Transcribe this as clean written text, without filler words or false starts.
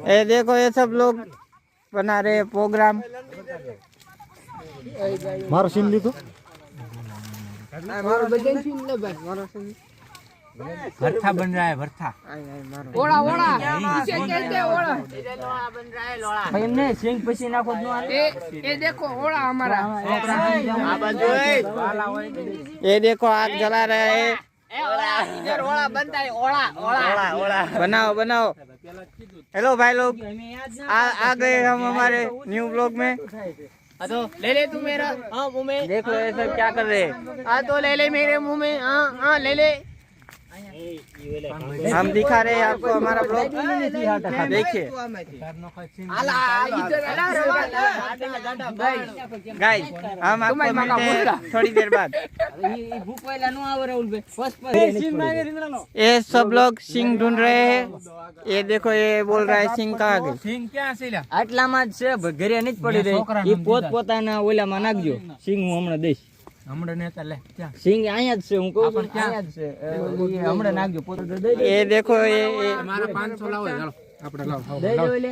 ये देखो ये सब लोग बना रहे प्रोग्राम। मारो सीन ली तो भरथा बन रहा है भरथा। ओड़ा ओड़ा इसे कहते हैं ओड़ा। भाई हमने सिंग पसीना को दो ये देखो ओड़ा हमारा। ये देखो आग जला रहे हैं। इधर ओड़ा बनता है ओड़ा ओड़ा ओड़ा। बनाओ बनाओ। हेलो भाई लोग, आ गए हम हमारे न्यू ब्लॉग में। तो ले ले तू मेरा हाँ मुंह में। देख लो ये सब क्या कर रहे हैं। हाँ तो ले ले मेरे मुंह में। हाँ हाँ ले ले। हम दिखा रहे हैं आपको हमारा ब्लॉग, देखिए गाइस। हम आपको मिलते हैं थोड़ी देर बाद। ये सब लोग सिंह ढूंढ रहे हैं। ये देखो ये बोल रहा है सिंह कहाँ गई। સિંગ ક્યાં છે લ્યા? આટલામાં જ છે ઘરે નહીં જ પડી રહી એ પોત પોતાના ઓલામાં નાખજો સિંગ હું હમણાં દઈશ હમણાં નેતા લે ક્યાં? સિંગ અહીંયા જ છે હું કહું છું અહીંયા જ છે હમણાં નાખજો પોત દઈ ये देखो ये મારા 500 લાવો ચાલો આપણે લાવો દઈ દો લે